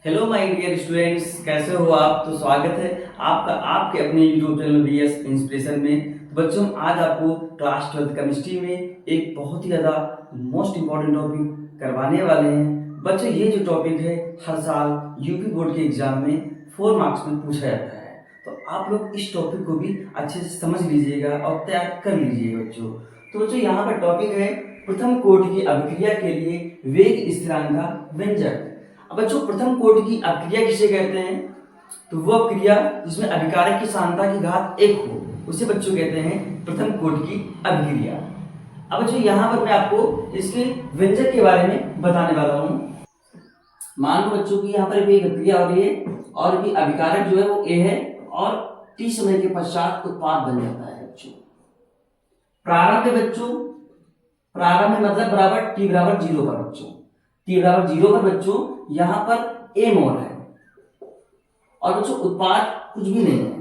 Hello my dear students, कैसे हो आप। तो स्वागत है आपका आपके अपने यूट्यूब चैनल बीएस इंस्पिरेशन में। तो बच्चों, आज आपको क्लास 12 केमिस्ट्री में एक बहुत ही ज़्यादा मोस्ट इम्पॉर्टेंट टॉपिक करवाने वाले हैं। बच्चों, ये जो टॉपिक है हर साल यूपी बोर्ड के एग्जाम में 4 मार्क्स में पूछा जाता है। तो आप लोग इस टॉपिक को भी अच्छे से समझ लीजिएगा और तैयार कर लीजिएगा बच्चों। तो बच्चों, यहाँ पर टॉपिक है प्रथम कोटि की अभिक्रिया के लिए वेग स्थिरांक का व्यंजक। अब बच्चों, प्रथम कोटि की अभिक्रिया किसे कहते हैं? तो वो अभिक्रिया जिसमें अभिकारक की सांद्रता की घात 1 हो, उसे बच्चों कहते हैं प्रथम कोटि की अभिक्रिया। अब बच्चों, यहाँ पर मैं आपको इसके व्यंजक के बारे में बताने वाला हूँ। मान लो बच्चों की यहाँ पर भी एक अभिक्रिया हो रही है और भी अभिकारक जो है वो A है और T समय के पश्चात उत्पाद बन जाता है बच्चों। प्रारंभ में बच्चों, प्रारंभ में मतलब बराबर T बराबर 0 पर बच्चों, T बराबर 0 पर बच्चों यहाँ पर A मोल है और बच्चों उत्पाद कुछ भी नहीं है।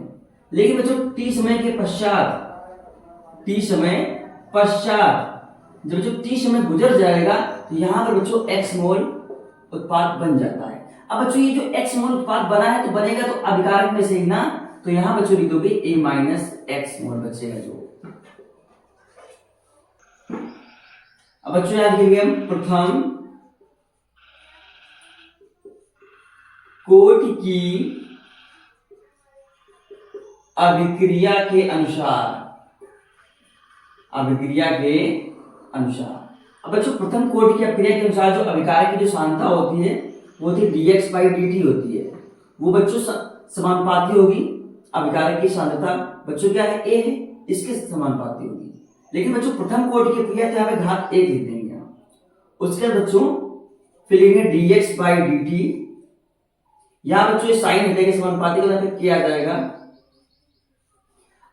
लेकिन बच्चों T समय के पश्चात, T समय पश्चात जब बच्चों T समय गुजर जाएगा तो यहाँ पर बच्चों X मोल उत्पाद बन जाता है। अब बच्चों ये जो X मोल उत्पाद बना है तो बनेगा तो अभिकारक में से ही ना, तो यहाँ बच्चों लिख दोगे A माइनस X मोल बचेगा जो। अब बच्चों याद करेंगे हम प्रथम कोटि की अभिक्रिया के अनुसार, अभिक्रिया के अनुसार। अब बच्चों प्रथम कोटि की अभिक्रिया के अनुसार जो अभिकारक की जो सांद्रता होती है वो होती है dx/dt होती है। वो बच्चों समानुपाती होगी। अभिकारक की सांद्रता बच्चों क्या है? A है, इसके समानुपाती होगी। लेकिन बच्चों प्रथम कोटि की अभिक्रिया तो यहाँ पे घात 1 लिख देंगे हम। उसके बाद बच्चों फिर लिखेंगे dx/dt। यहाँ बच्चों ये साइन हटेगा, समानुपाती का मतलब किया जाएगा।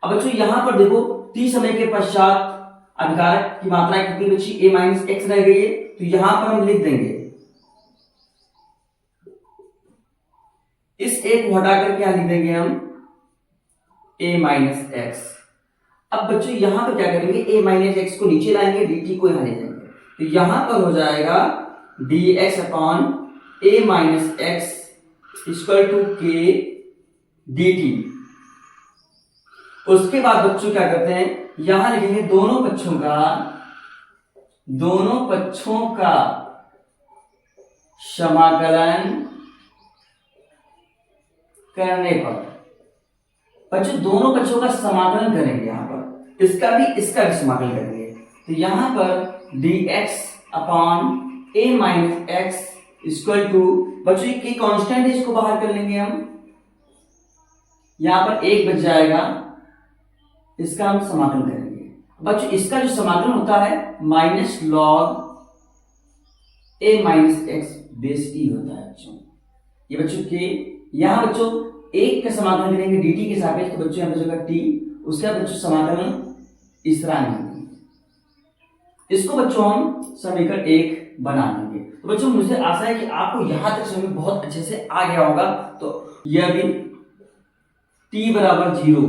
अब बच्चों यहाँ पर देखो T समय के पश्चात अभिकारक की मात्रा कितनी बची? A माइनस एक्स रह गई है, तो यहां पर हम लिख देंगे इस एक को हटाकर क्या लिख देंगे हम? A minus x. अब बच्चों यहां पर क्या करेंगे? A माइनस एक्स को नीचे लाएंगे, dt को यहां ले जाएंगे, तो यहां पर हो जाएगा dx upon A minus x equal to k dt। उसके बाद बच्चों क्या करते हैं? यहां लिखेंगे दोनों पक्षों का समाकलन करने पर, बच्चों दोनों पक्षों का समाकलन करेंगे। यहां पर इसका भी समाकलन करेंगे, तो यहां पर dx upon A minus x equal to, बच्चों ये कांस्टेंट है, इसको बाहर कर लेंगे हम। यहां पर 1 बच जाएगा, इसका हम समाकलन करेंगे। बच्चों इसका जो समाकलन होता है minus log A minus x base e होता है बच्चों। ये बच्चों के यहां बच्चों 1 का समाकलन करेंगे dt के सापेक्ष, तो बच्चों यहां बचेगा t। उसका बच्चों समाकलन इस तरह नहीं, इसको बच्चों हम समीकरण 1 बना देंगे। तो बच्चों मुझे आशा है कि आपको यहां तक समझ बहुत अच्छे से आ गया होगा। तो यह भी t बराबर 0।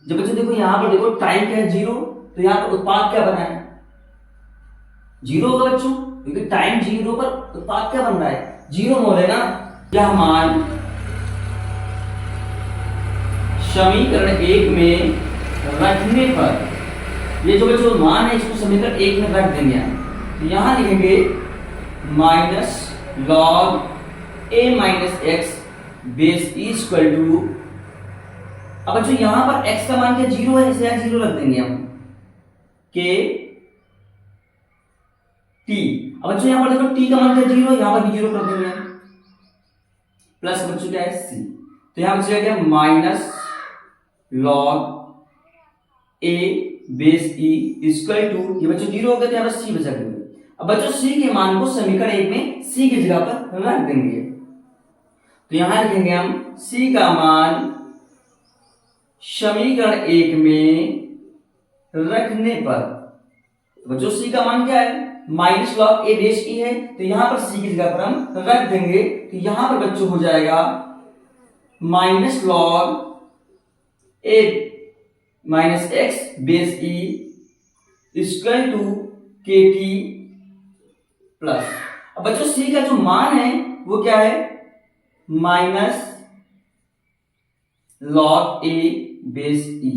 जब बच्चों देखो यहां पर देखो टाइम क्या है? 0, तो यहां पर उत्पाद क्या बना है? 0 होगा बच्चों, क्योंकि टाइम 0 पर उत्पाद क्या बन रहा है? 0 मोल है ना। यह मान समीकरण 1 में रखने पर, ये जो बच्चों मान है इसको समीकरण 1 में रख देंगे हम, तो यहां लिखेंगे minus log A minus x base e equal to, अब बच्चों यहां पर x का मान क्या? 0 है, इसे 0 रख देंगे हम, k t। अब बच्चों यहां पर देखो t का मान क्या? 0, यहां पर भी 0 कर देंगे हम, प्लस बच्चों क्या है? c। तो यहां बचेगा क्या? Minus log a base e equal to, ये बच्चों 0 हो गया तो यहां पर c बचा देंगे। अब बच्चों c के मान को समीकरण 1 में c की जगह पर रख देंगे, तो यहां लिखेंगे हम c का मान समीकरण 1 में रखने पर, बच्चों c का मान क्या है? Minus log a base e है, तो यहां पर c की जगह पर हम रख देंगे, तो यहां पर बच्चों हो जाएगा minus log a minus x base e equal to k t plus. अब बच्चों c का जो मान है वो क्या है? Minus log a base e,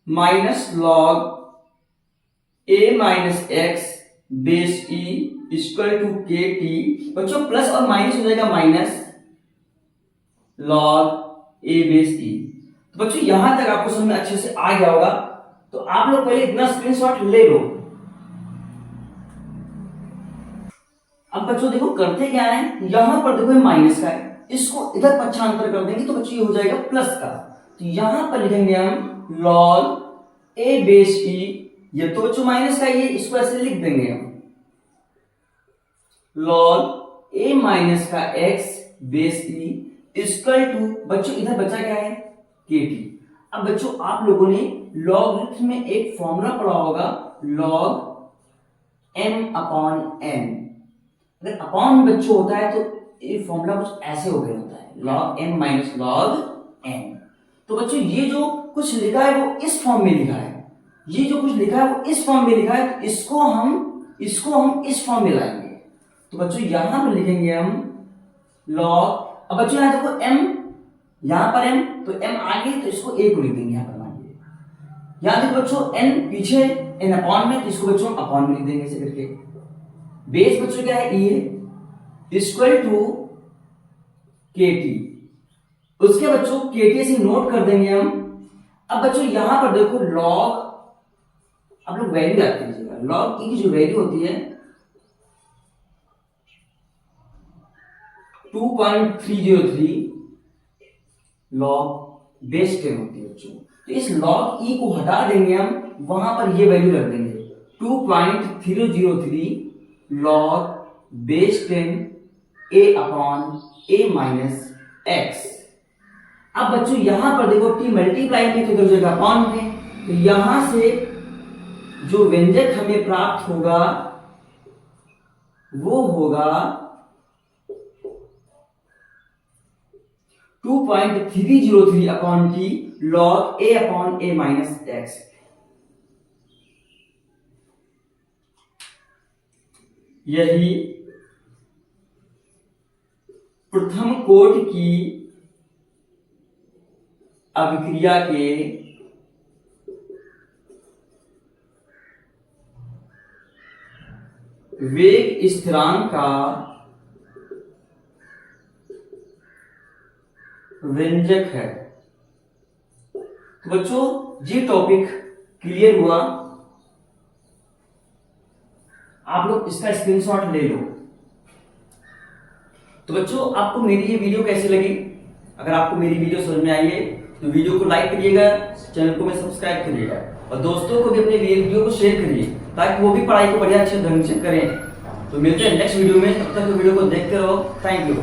minus log a minus x base e equal to k t. बच्चों प्लस और माइनस हो जाएगा minus log a base e. तो बच्चों यहां तक आपको समझ में अच्छे से आ गया होगा। तो आप लोग पहले इतना स्क्रीनशॉट ले लो। अब बच्चों देखो करते क्या है, यहां पर देखो माइनस का है, इसको इधर पक्षांतर कर देंगे तो बच्चों ये हो जाएगा प्लस का। तो यहां पर लिखेंगे हम लॉग ए बेस ई, ये तो बच्चों माइनस का, ये इसको ऐसे लिख देंगे हम लॉग ए माइनस का x base e equal to, बच्चों इधर बचा क्या है के टी। अब बच्चों आप लोगों ने लॉगरिथम में एक फॉर्मूला पढ़ा होगा लॉग m अपॉन n। अगर अपॉन बच्चों होता है तो ये फॉर्मूला कुछ ऐसे हो गया होता है log m minus log n। तो बच्चों ये जो कुछ लिखा है वो इस फॉर्म में लिखा है, ये जो कुछ लिखा है वो इस फॉर्म में लिखा है, तो इसको हम इस फॉर्म में लाएंगे। तो बच्चों यहां पर लिखेंगे हम लॉग, अब बच्चों यहां देखो m, यहां पर m तो m आगे तो इसको a को लिख देंगे यहां पर, मानिए यहां देखो बच्चों n पीछे n अपॉन में, तो इसको बच्चों अपॉन में लिख देंगे ऐसे करके। बेस बच्चों क्या है e इक्वल टू kt, उसके बच्चों kt से नोट कर देंगे हम। अब बच्चों यहां पर देखो लॉग, आप लोग वैल्यू याद कीजिएगा, लॉग e की जो वैल्यू होती है 2.303 लॉग बेस 10 होती है बच्चों। तो इस लॉग e को हटा देंगे हम, वहां पर ये वैल्यू रख देंगे 2.303 log base 10 a upon a minus x. अब बच्चों यहां पर देखो t मल्टीप्लाई में तो इधर जाएगा अपॉन में, तो यहां से जो व्यंजक हमें प्राप्त होगा वो होगा 2.303 upon T log a upon a minus x. यही प्रथम कोटि की अभिक्रिया के वेग स्थिरांक का व्यंजक है। तो बच्चों ये टॉपिक क्लियर हुआ, आप लोग इसका स्क्रीनशॉट ले लो। तो बच्चों आपको मेरी ये वीडियो कैसी लगी? अगर आपको मेरी वीडियो समझ में आई है तो वीडियो को लाइक करिएगा, चैनल को में सब्सक्राइब करिएगा और दोस्तों को भी अपने वीडियो को शेयर करिए ताकि वो भी पढ़ाई को बढ़िया अच्छे ढंग से करें। तो मिलते हैं नेक्स्ट वीडियो में, तब तक वीडियो को देखते रहो। Thank you.